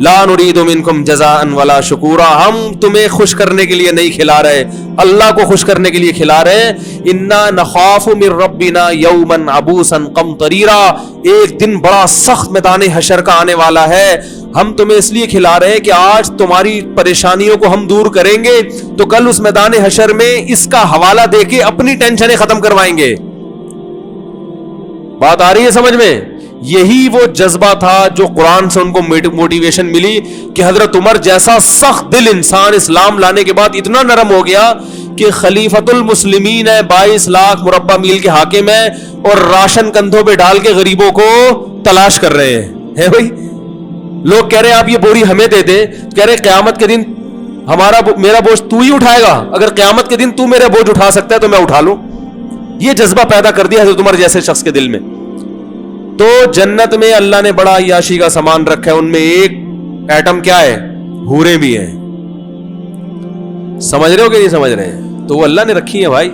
لا نريد منكم جزاء ولا شکورا, ہم تمہیں خوش کرنے کے لیے نہیں کھلا رہے, اللہ کو خوش کرنے کے لیے کھلا رہے ہیں. انا نخاف من ربنا یوما عبوسا قمطریرا, ایک دن بڑا سخت میدان حشر کا آنے والا ہے, ہم تمہیں اس لیے کھلا رہے ہیں کہ آج تمہاری پریشانیوں کو ہم دور کریں گے, تو کل اس میدان حشر میں اس کا حوالہ دے کے اپنی ٹینشنیں ختم کروائیں گے. بات آ رہی ہے سمجھ میں؟ یہی وہ جذبہ تھا جو قرآن سے ان کو موٹیویشن ملی کہ حضرت عمر جیسا سخت دل انسان اسلام لانے کے بعد اتنا نرم ہو گیا کہ خلیفۃ المسلمین ہے, 22 لاکھ مربع میل کے حاکم ہے, اور راشن کندھوں پہ ڈال کے غریبوں کو تلاش کر رہے ہیں. بھائی لوگ کہہ رہے ہیں آپ یہ بوری ہمیں دے دے, کہہ رہے قیامت کے دن میرا بوجھ تو ہی اٹھائے گا, اگر قیامت کے دن تو میرا بوجھ اٹھا سکتا ہے تو میں اٹھا لوں. یہ جذبہ پیدا کر دیا حضرت عمر جیسے شخص کے دل میں. تو جنت میں اللہ نے بڑا عیاشی کا سامان رکھا ہے, ان میں ایک ایٹم کیا ہے؟ حوریں بھی ہیں. سمجھ رہے ہو کہ نہیں سمجھ رہے ہیں؟ تو وہ اللہ نے رکھی ہیں بھائی.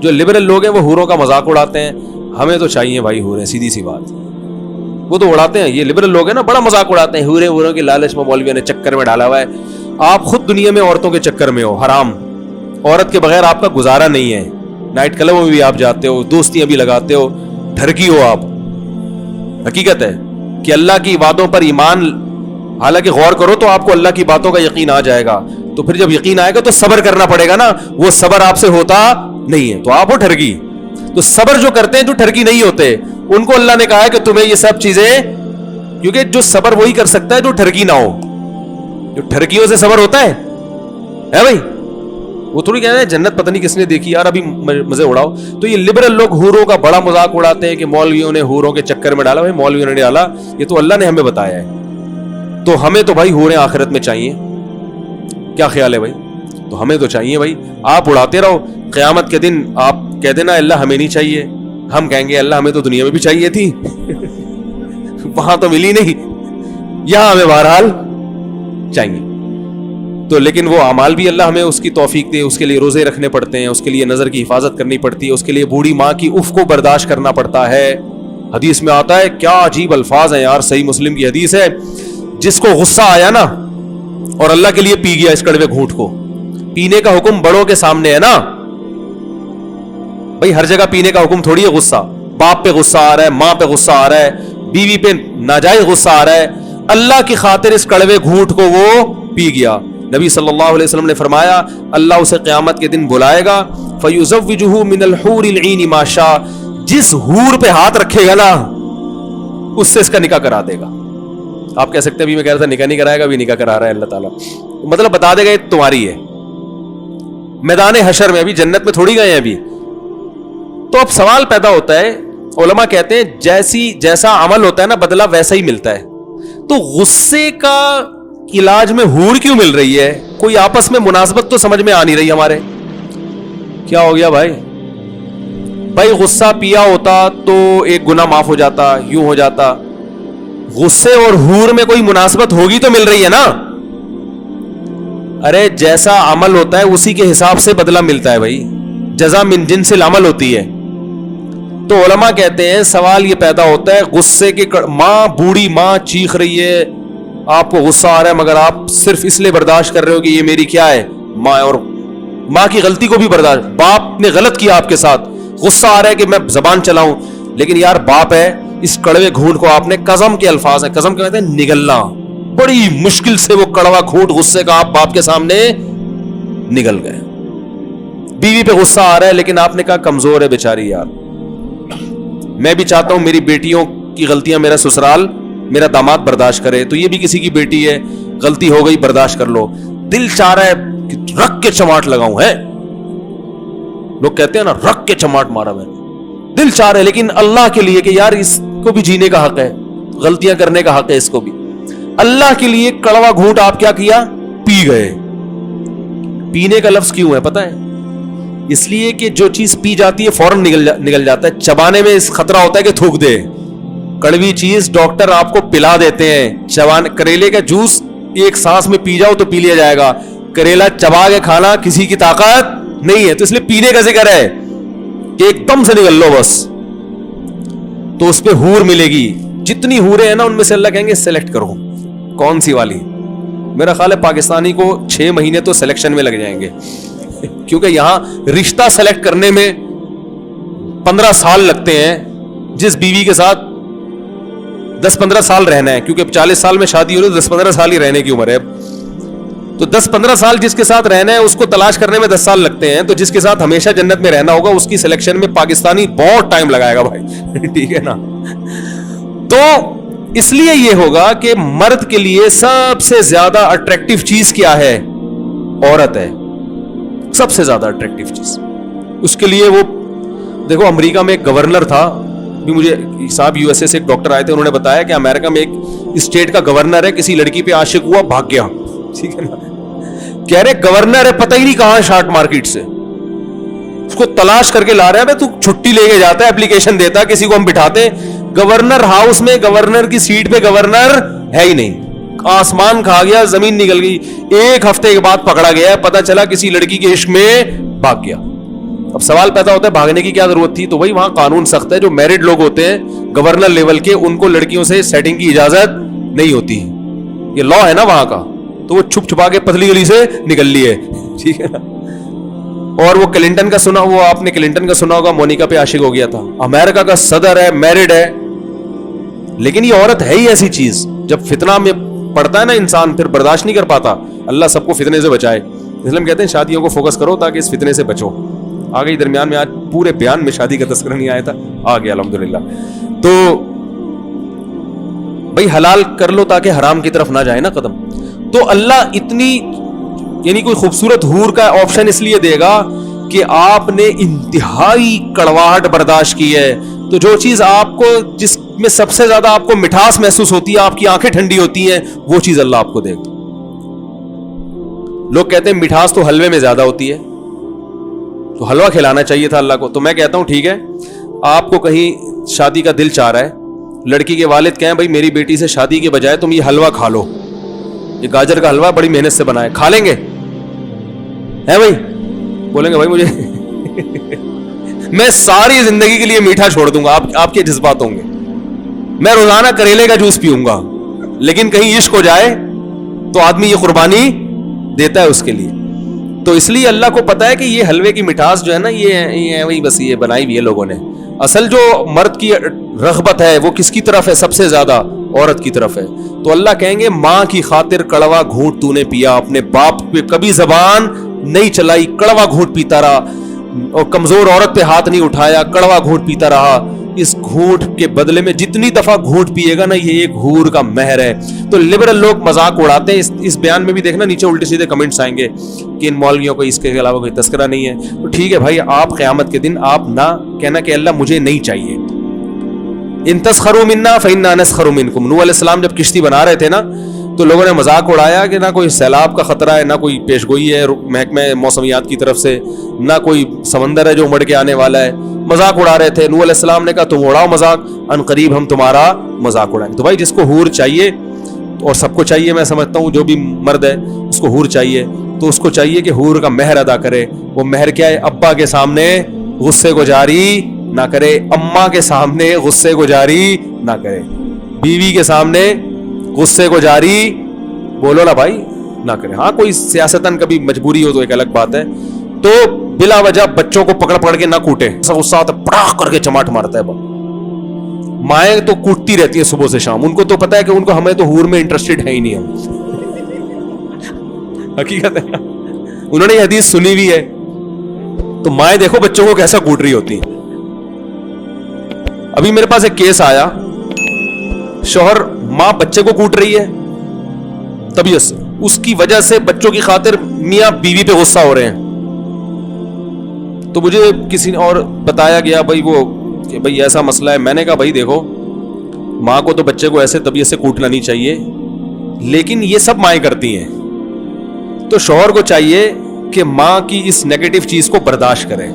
جو لبرل لوگ ہیں وہ حوروں کا مذاق اڑاتے ہیں, ہمیں تو چاہیے بھائی حوریں, سیدھی سی بات. وہ تو اڑاتے ہیں, یہ لبرل لوگ ہیں نا, بڑا مذاق اڑاتے ہیں, حوروں کی لالچ میں مولویوں نے چکر میں ڈالا ہوا ہے. آپ خود دنیا میں عورتوں کے چکر میں ہو, حرام. عورت کے بغیر آپ کا گزارا نہیں ہے. نائٹ کلبوں میں بھی آپ جاتے ہو, دوستیاں بھی لگاتے ہو, ٹھرکی ہو آپ. حقیقت ہے کہ اللہ کی باتوں پر ایمان, حالانکہ غور کرو تو آپ کو اللہ کی باتوں کا یقین آ جائے گا, تو پھر جب یقین آئے گا تو صبر کرنا پڑے گا نا. وہ صبر آپ سے ہوتا نہیں ہے, تو آپ ہو ٹھرکی. تو صبر جو کرتے ہیں جو ٹھرکی نہیں ہوتے, ان کو اللہ نے کہا ہے کہ تمہیں یہ سب چیزیں, کیونکہ جو صبر وہی کر سکتا ہے جو ٹھرکی نہ ہو. جو ٹھرکیوں سے صبر ہوتا ہے بھائی, وہ تھوڑی کہتے ہیں جنت پتہ نہیں کس نے دیکھی یار, ابھی مزے اڑاؤ. تو یہ لبرل لوگ حوروں کا بڑا مذاق اڑاتے ہیں کہ مولویوں نے حوروں کے چکر میں ڈالا. بھائی مولویوں نے ڈالا, یہ تو اللہ نے ہمیں بتایا ہے. تو ہمیں تو بھائی حوریں آخرت میں چاہیے. کیا خیال ہے بھائی؟ تو ہمیں تو چاہیے بھائی. آپ اڑاتے رہو, قیامت کے دن آپ کہہ دینا اللہ ہمیں نہیں چاہیے, ہم کہیں گے اللہ ہمیں تو دنیا میں بھی چاہیے تھی, وہاں تو ملی نہیں, یہاں ہمیں بہرحال چاہیے. تو لیکن وہ اعمال بھی اللہ ہمیں اس کی توفیق دے, اس کے لیے روزے رکھنے پڑتے ہیں, اس کے لیے نظر کی حفاظت کرنی پڑتی ہے, اس کے لیے بوڑھی ماں کی اف کو برداشت کرنا پڑتا ہے. حدیث میں آتا ہے, کیا عجیب الفاظ ہیں یار, صحیح مسلم کی حدیث ہے, جس کو غصہ آیا نا اور اللہ کے لیے پی گیا اس کڑوے گھونٹ کو. پینے کا حکم بڑوں کے سامنے ہے نا بھائی, ہر جگہ پینے کا حکم تھوڑی ہے. غصہ باپ پہ غصہ آ رہا ہے, ماں پہ غصہ آ رہا ہے, بیوی پہ ناجائز غصہ آ رہا ہے, اللہ کی خاطر اس کڑوے گھونٹ کو وہ پی گیا. نبی صلی اللہ علیہ وسلم نے فرمایا, اللہ اسے قیامت کے دن بلائے گا, فَيُزَوِّجُهُ مِنَ الْحُورِ الْعِينِ مَا شَاءَ, جس حور پہ ہاتھ رکھے گا نا اس سے اس کا نکاح کرا دے گا. آپ کہہ سکتے ہیں ابھی میں کہہ رہا تھا نکاح نہیں کرائے گا, ابھی نکاح کرا رہا ہے اللہ تعالیٰ, مطلب بتا دے گا یہ تمہاری ہے. میدان حشر میں, ابھی جنت میں تھوڑی گئے ہیں ابھی. تو اب سوال پیدا ہوتا ہے, علماء کہتے ہیں جیسا عمل ہوتا ہے نا بدلہ ویسا ہی ملتا ہے. تو غصے کا علاج میں حور کیوں مل رہی ہے؟ کوئی آپس میں مناسبت تو سمجھ میں آ نہیں رہی ہمارے. کیا ہو گیا بھائی؟ بھائی غصہ پیا ہوتا تو ایک گناہ معاف ہو جاتا, یوں ہو جاتا. غصے اور حور میں کوئی مناسبت ہوگی تو مل رہی ہے نا. ارے جیسا عمل ہوتا ہے اسی کے حساب سے بدلہ ملتا ہے بھائی, جزا من جنس العمل ہوتی ہے. تو علماء کہتے ہیں سوال یہ پیدا ہوتا ہے, غصے کے ماں, بوڑھی ماں چیخ رہی ہے, آپ کو غصہ آ رہا ہے مگر آپ صرف اس لیے برداشت کر رہے ہو کہ یہ میری کیا ہے ماں, اور ماں کی غلطی کو بھی برداشت, باپ نے غلط کیا آپ کے ساتھ, غصہ آ رہا ہے کہ میں زبان چلاؤں, لیکن یار باپ ہے, اس کڑوے گھونٹ کو آپ نے, قسم کے الفاظ ہیں, قسم کہتے ہیں نگلنا, بڑی مشکل سے وہ کڑوا گھونٹ غصے کا آپ باپ کے سامنے نگل گئے. بیوی پہ غصہ آ رہا ہے لیکن آپ نے کہا کمزور ہے بیچاری یار, میں بھی چاہتا ہوں میری بیٹیوں کی غلطیاں میرا سسرال, میرا داماد برداشت کرے, تو یہ بھی کسی کی بیٹی ہے, غلطی ہو گئی برداشت کر لو. دل چاہ رہا ہے کہ رکھ کے چماٹ لگاؤں, ہے لوگ کہتے ہیں نا رکھ کے چماٹ مارا میں, دل چاہ رہا ہے, لیکن اللہ کے لیے کہ یار اس کو بھی جینے کا حق ہے, غلطیاں کرنے کا حق ہے اس کو بھی. اللہ کے لیے کڑوا گھونٹ آپ کیا کیا, پی گئے. پینے کا لفظ کیوں ہے پتہ ہے؟ اس لیے کہ جو چیز پی جاتی ہے فوراً نگل جاتا ہے, چبانے میں اس خطرہ ہوتا ہے کہ تھوک دے. کڑوی چیز ڈاکٹر آپ کو پلا دیتے ہیں, کریلے کا جوس ایک سانس میں پی جاؤ تو پی لیا جائے گا, کریلا چبا کے کھانا کسی کی طاقت نہیں ہے, تو اس لیے پینے کا ذکر ہے کہ ایک دم سے نگل لو بس. تو اس پہ حور ملے گی, جتنی حوریں ہیں نا ان میں سے اللہ کہیں گے سلیکٹ کرو کون سی والی, میرا خیال ہے پاکستانی کو 6 مہینے تو سلیکشن میں لگ جائیں گے, کیونکہ یہاں رشتہ سلیکٹ کرنے میں 15 سال لگتے ہیں, جس بیوی کے ساتھ 10-15 سال رہنا ہے, کیونکہ 40 سال میں شادی ہو رہی ہے, 10-15 سال ہی رہنے کی عمر ہے اب, تو 10-15 سال جس کے ساتھ رہنا ہے اس کو تلاش کرنے میں 10 سال لگتے ہیں, تو جس کے ساتھ ہمیشہ جنت میں رہنا ہوگا اس کی سلیکشن میں پاکستانی بہت ٹائم لگائے گا بھائی. ٹھیک ہے نا. تو اس لیے یہ ہوگا کہ مرد کے لیے سب سے زیادہ اٹریکٹیو چیز کیا ہے؟ عورت ہے, سب سے زیادہ اٹریکٹیو چیز. اس کے لیے وہ دیکھو, امریکہ میں ایک گورنر تھا, بھی مجھے صاحب یو ایس اے سے ایک ڈاکٹر آئے تھے, انہوں نے بتایا کہ امریکہ میں ایک اسٹیٹ کا گورنر ہے, کسی لڑکی پہ عاشق ہوا, بھاگ گیا. ٹھیک ہے نا. کہہ رہے گورنر ہے, پتہ ہی نہیں کہاں شارٹ مارکیٹ سے, اس کو تلاش کر کے لا رہے ہیں. تو چھٹی لے کے جاتا ہے, اپلیکیشن دیتا ہے, کسی کو ہم بٹھاتے ہیں گورنر ہاؤس میں, گورنر کی سیٹ پہ گورنر ہے ہی نہیں, آسمان کھا گیا, زمین نکل گئی. 1 ہفتے کے بعد پکڑا گیا, پتا چلا کسی لڑکی کے عشق میں بھاگ گیا. اب سوال پیدا ہوتا ہے بھاگنے کی کیا ضرورت تھی؟ تو وہی وہاں قانون سخت ہے, جو میرڈ لوگ ہوتے ہیں گورنر لیول کے, ان کو لڑکیوں سے سیٹنگ کی اجازت نہیں ہوتی, یہ لا ہے نا وہاں کا. تو وہ چھپ چھپا کے پتلی گلی سے نکل لی ہے. ٹھیک ہے نا. اور وہ کلنٹن کا سنا, وہ آپ نے کلنٹن کا سنا ہوگا, مونیکا پہ عاشق ہو گیا تھا, امریکہ کا صدر ہے, میرڈ ہے, لیکن یہ عورت ہے ہی ایسی چیز, جب فتنہ میں پڑتا ہے نا انسان پھر برداشت نہیں کر پاتا. اللہ سب کو فتنے سے بچائے. اس لیے ہم کہتے ہیں شادیوں کو فوکس کرو تاکہ اس فتنے سے بچو. آ گئی درمیان میں, آج پورے بیان میں شادی کا تذکرہ نہیں آیا تھا, آ گیا الحمدللہ. تو بھائی حلال کر لو تاکہ حرام کی طرف نہ جائے نا قدم. تو اللہ اتنی یعنی کوئی خوبصورت حور کا آپشن اس لیے دے گا کہ آپ نے انتہائی کڑواہٹ برداشت کی ہے. تو جو چیز آپ کو, جس میں سب سے زیادہ آپ کو مٹھاس محسوس ہوتی ہے, آپ کی آنکھیں ٹھنڈی ہوتی ہیں, وہ چیز اللہ آپ کو دے گا. لوگ کہتے ہیں مٹھاس تو حلوے میں زیادہ ہوتی ہے, تو حلوہ کھلانا چاہیے تھا اللہ کو. تو میں کہتا ہوں ٹھیک ہے, آپ کو کہیں شادی کا دل چاہ رہا ہے, لڑکی کے والد کہیں بھائی میری بیٹی سے شادی کے بجائے تم یہ حلوہ کھا لو, یہ گاجر کا حلوہ بڑی محنت سے بنا ہے, کھا لیں گے؟ ہے بھائی؟ بولیں گے بھائی مجھے میں ساری زندگی کے لیے میٹھا چھوڑ دوں گا, آپ کے جذبات ہوں گے, میں روزانہ کریلے کا جوس پیوں گا, لیکن کہیں عشق ہو جائے تو آدمی یہ قربانی دیتا ہے اس کے لیے. تو اس لیے اللہ کو پتا ہے کہ یہ حلوے کی مٹھاس جو ہے نا, یہ وہی بس یہ بنائی ہوئی ہے لوگوں نے. اصل جو مرد کی رغبت ہے وہ کس کی طرف ہے؟ سب سے زیادہ عورت کی طرف ہے. تو اللہ کہیں گے ماں کی خاطر کڑوا گھونٹ تو نے پیا, اپنے باپ پہ کبھی زبان نہیں چلائی, کڑوا گھونٹ پیتا رہا, اور کمزور عورت پہ ہاتھ نہیں اٹھایا, کڑوا گھونٹ پیتا رہا. اس گھونٹ کے بدلے میں جتنی دفعہ گھونٹ پیے گا نا, یہ ایک حور کا مہر ہے. تو لبرل لوگ مذاق اڑاتے ہیں. اس بیان میں بھی دیکھنا نیچے الٹے سیدھے کمنٹس آئیں گے کہ ان مولویوں کو اس کے علاوہ کوئی تذکرہ نہیں ہے. تو ٹھیک ہے بھائی, آپ قیامت کے دن آپ نہ کہنا کہ اللہ مجھے نہیں چاہیے. ان تسخروا منا فإنا نسخر منکم. نوح علیہ السلام جب کشتی بنا رہے تھے نا, تو لوگوں نے مذاق اڑایا کہ نہ کوئی سیلاب کا خطرہ ہے, نہ کوئی پیشگوئی ہے محکمہ موسمیات کی طرف سے, نہ کوئی سمندر ہے جو امڑ کے آنے والا ہے. مذاق اڑا رہے تھے. نوح علیہ السلام نے کہا تم اڑاؤ مذاق, ان قریب ہم تمہارا مذاق اڑائیں. تو بھائی جس کو حور چاہیے, اور سب کو چاہیے, میں سمجھتا ہوں جو بھی مرد ہے اس کو حور چاہیے, تو اس کو چاہیے کہ حور کا مہر ادا کرے. وہ مہر کیا ہے؟ ابا کے سامنے غصے کو جاری نہ کرے, اماں کے سامنے غصے کو جاری نہ کرے, بیوی کے سامنے غصے کو جاری بولو نا بھائی نہ کرے. ہاں کوئی سیاستاً کبھی مجبوری ہو تو ایک الگ بات ہے. تو بلا وجہ بچوں کو پکڑ پکڑ کے نہ کوٹے, غصہ آتا ہے پڑاخ کر کے چماٹ مارتا ہے. مائیں تو کوٹتی رہتی ہیں صبح سے شام, ان کو تو پتا ہے کہ ان کو ہمیں تو حور میں انٹرسٹڈ ہے ہی نہیں. ہم حقیقت ہے, انہوں نے یہ حدیث سنی ہوئی ہے. تو مائیں دیکھو بچوں کو کیسا کوٹ رہی ہوتی ہیں. ابھی میرے پاس ایک کیس آیا, شوہر ماں بچے کو کوٹ رہی ہے طبیعت سے, اس کی وجہ سے بچوں کی خاطر میاں بیوی پہ غصہ ہو رہے ہیں. تو مجھے کسی نے اور بتایا گیا بھائی وہ کہ بھائی ایسا مسئلہ ہے. میں نے کہا بھائی دیکھو, ماں کو تو بچے کو ایسے طبیعت سے کوٹنا نہیں چاہیے, لیکن یہ سب مائیں کرتی ہیں. تو شوہر کو چاہیے کہ ماں کی اس نیگیٹو چیز کو برداشت کرے.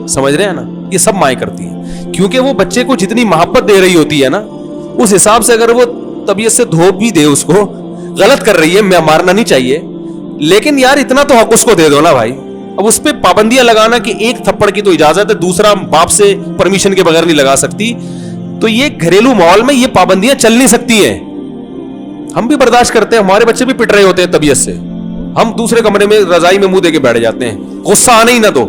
سمجھ رہے ہیں نا, یہ سب مائیں کرتی ہیں, کیونکہ وہ بچے کو جتنی محبت دے رہی ہوتی ہے نا, اس حساب سے اگر وہ طبیعت سے دھوپ بھی دے اس کو, غلط کر رہی ہے, میں مارنا نہیں چاہیے, لیکن یار اتنا تو حق اس کو دے دو نا بھائی. اب اس پہ پابندیاں لگانا کہ ایک تھپڑ کی تو اجازت ہے, دوسرا باپ سے پرمیشن کے بغیر نہیں لگا سکتی, تو یہ گھریلو ماحول میں یہ پابندیاں چل نہیں سکتی ہیں. ہم بھی برداشت کرتے ہیں, ہمارے بچے بھی پٹ رہے ہوتے ہیں طبیعت سے, ہم دوسرے کمرے میں رضائی میں منہ دے کے بیٹھ جاتے ہیں, غصہ آنا ہی نہ دو,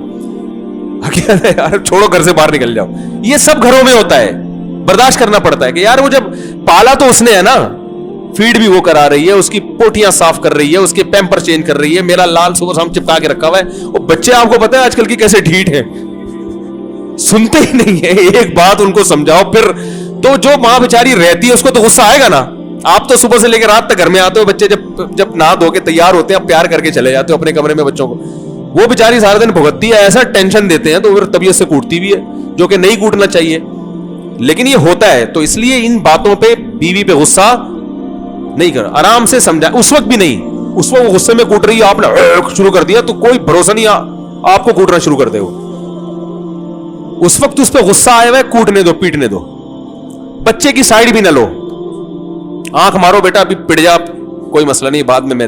یار چھوڑو گھر سے باہر نکل جاؤ. یہ سب گھروں میں ہوتا ہے, برداشت کرنا پڑتا ہے کہ یار وہ جب پالا تو اس نے ہے نا, فیڈ بھی وہ کرا رہی ہے, اس کی پوٹیاں صاف کر رہی ہے, اس کے پیمپر چینج کر رہی ہے, میرا لال صبح شام چپکا کے رکھا ہوا ہے. وہ بچے آپ کو پتا ہے آج کل کی کیسے ڈھیٹ ہیں, سنتے ہی نہیں ہے, ایک بات ان کو سمجھاؤ پھر تو جو ماں بیچاری رہتی ہے اس کو تو غصہ آئے گا نا. آپ تو صبح سے لے کے رات تک گھر میں آتے ہو, بچے جب نہا دھو کے تیار ہوتے ہیں آپ پیار کر کے چلے جاتے ہو اپنے کمرے میں بچوں کو, وہ بیچاری سارا دن بھگتتی ہے, ایسا ٹینشن دیتے ہیں تو پھر طبیعت سے کوٹتی بھی ہے, جو کہ نہیں کوٹنا چاہیے, لیکن یہ ہوتا ہے. تو اس لیے ان باتوں پہ بیوی پہ غصہ نہیں کر, آرام سے سمجھا. اس وقت بھی نہیں, اس وقت وہ غصے میں کوٹ رہی ہے, آپ نے شروع کر دیا تو کوئی بھروسہ نہیں, آپ کو کوٹنا شروع کر دے. وہ اس وقت اس پہ غصہ آیا ہوا ہے, کوٹنے دو, پیٹنے دو, بچے کی سائڈ بھی نہ لو, آنکھ مارو بیٹا ابھی پٹ جا, کوئی مسئلہ نہیں, بعد میں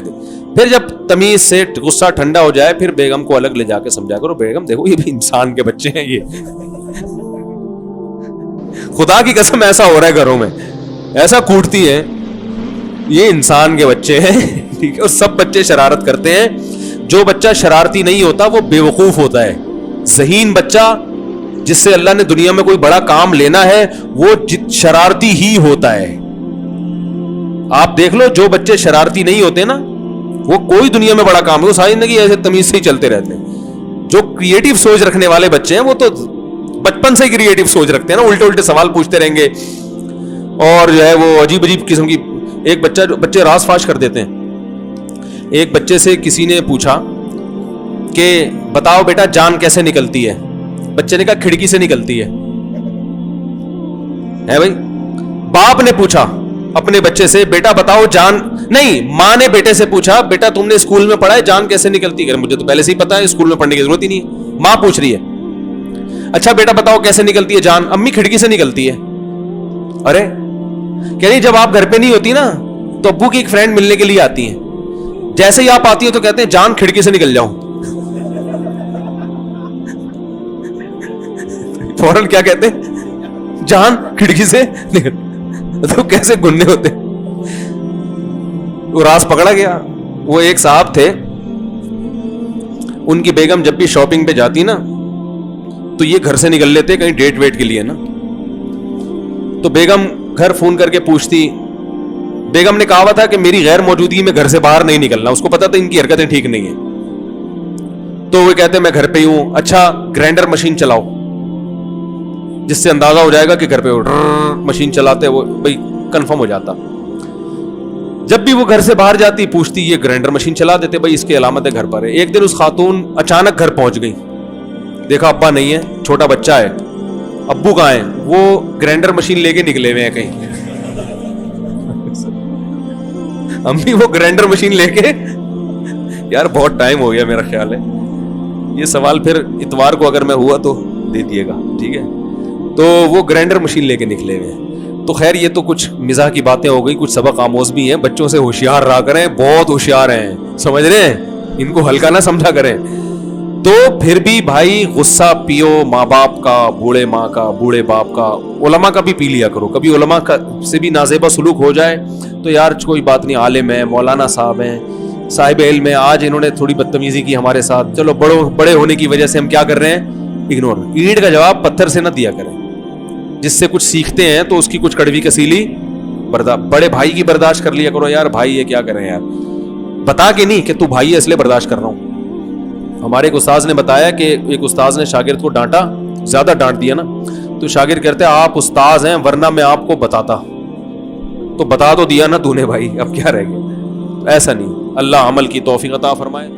پھر جب تمیز سے غصہ ٹھنڈا ہو جائے پھر بیگم کو الگ لے جا کے سمجھا کرو, بیگم دیکھو یہ بھی انسان کے بچے ہیں, یہ خدا کی قسم ایسا ہو رہا ہے گھروں میں, ایسا کوٹتی ہے, یہ انسان کے بچے ہیں, ٹھیک ہے. اور سب بچے شرارت کرتے ہیں, جو بچہ شرارتی نہیں ہوتا وہ بے وقوف ہوتا ہے. ذہین بچہ جس سے اللہ نے دنیا میں کوئی بڑا کام لینا ہے وہ شرارتی ہی ہوتا ہے. آپ دیکھ لو جو بچے شرارتی نہیں ہوتے نا وہ کوئی دنیا میں بڑا کام ہے, وہ ساری زندگی ایسے تمیز سے ہی چلتے رہتے ہیں. جو کریٹو سوچ رکھنے والے بچے ہیں وہ تو بچپن سے کریٹو سوچ رکھتے ہیں نا, الٹے الٹے سوال پوچھتے رہیں گے, اور جو ہے وہ عجیب عجیب قسم کی. ایک بچے راز فاش کر دیتے ہیں. ایک بچے سے کسی نے پوچھا کہ بتاؤ بیٹا جان کیسے نکلتی ہے, بچے نے کہا کھڑکی سے نکلتی ہے بھائی. باپ نے پوچھا اپنے بچے سے بیٹا بتاؤ جان, نہیں ماں نے بیٹے سے پوچھا بیٹا تم نے اسکول میں پڑھا ہے جان کیسے نکلتی ہے, مجھے تو پہلے سے ہی پتا ہے اسکول میں پڑھنے کی ضرورت ہی نہیں ہے. ماں پوچھ رہی ہے اچھا بیٹا بتاؤ کیسے نکلتی ہے جان, امی کھڑکی سے نکلتی ہے. ارے کہ نہیں, جب آپ گھر پہ نہیں ہوتی نا تو ابو کی ایک فرینڈ ملنے کے لیے آتی ہیں, جیسے ہی آپ آتی ہیں تو کہتے ہیں جان کھڑکی سے نکل جاؤں. فوراً کیا کہتے ہیں, جان کھڑکی سے نکل. تو کیسے گننے ہوتے, وہ راز پکڑا گیا. وہ ایک صاحب تھے, ان کی بیگم جب بھی شاپنگ پہ جاتی نا تو یہ گھر سے نکل لیتے کہیں ڈیٹ ویٹ کے لیے نا, تو بیگم گھر فون کر کے پوچھتی. بیگم نے کہا ہوا تھا کہ میری غیر موجودگی میں گھر سے باہر نہیں نکلنا, اس کو پتا تھا ان کی حرکتیں ٹھیک نہیں ہیں. تو وہ کہتے میں گھر پہ ہی ہوں. اچھا گرائنڈر مشین چلاؤ, جس سے اندازہ ہو جائے گا کہ گھر پہ مشین چلاتے, وہ بھائی کنفرم ہو جاتا. جب بھی وہ گھر سے باہر جاتی پوچھتی, یہ گرائنڈر مشین چلا دیتے, بھائی اس کی علامت ہے گھر پر ہے. ایک دن اس خاتون اچانک گھر پہنچ گئی, دیکھا ابا نہیں ہے, چھوٹا بچہ ہے, ابو کہاں ہیں, وہ گرائنڈر مشین لے کے نکلے ہوئے ہیں کہیں. امی وہ گرائنڈر مشین لے کے, یار بہت ٹائم ہو گیا میرا خیال ہے, یہ سوال پھر اتوار کو اگر میں ہوا تو دے دیے گا, ٹھیک ہے. تو وہ گرائنڈر مشین لے کے نکلے ہوئے ہیں. تو خیر یہ تو کچھ مزاح کی باتیں ہو گئی, کچھ سبق آموز بھی ہیں. بچوں سے ہوشیار رہا کریں, بہت ہوشیار ہیں, سمجھ رہے ہیں, ان کو ہلکا نہ سمجھا کریں. تو پھر بھی بھائی غصہ پیو ماں باپ کا, بوڑھے ماں کا, بوڑھے باپ کا, علماء کا بھی پی لیا کرو. کبھی علماء کا سے بھی نازیبا سلوک ہو جائے تو یار کوئی بات نہیں, عالم ہے, مولانا صاحب ہیں, صاحب علم ہے, آج انہوں نے تھوڑی بدتمیزی کی ہمارے ساتھ, چلو بڑے ہونے کی وجہ سے ہم کیا کر رہے ہیں, اگنور. اینٹ کا جواب پتھر سے نہ دیا کریں, جس سے کچھ سیکھتے ہیں تو اس کی کچھ کڑوی کسیلی بڑے بھائی کی برداشت کر لیا کرو. یار بھائی یہ کیا کریں یار, بتا کے نہیں کہ تو بھائی ہے اس لیے برداشت کر رہا ہوں. ہمارے ایک استاذ نے بتایا کہ ایک استاذ نے شاگرد کو ڈانٹا, زیادہ ڈانٹ دیا نا, تو شاگرد کہتے ہیں آپ استاذ ہیں ورنہ میں آپ کو بتاتا, تو بتا تو دیا نا تو نے بھائی, اب کیا رہ گیا. ایسا نہیں, اللہ عمل کی توفیق عطا فرمائے.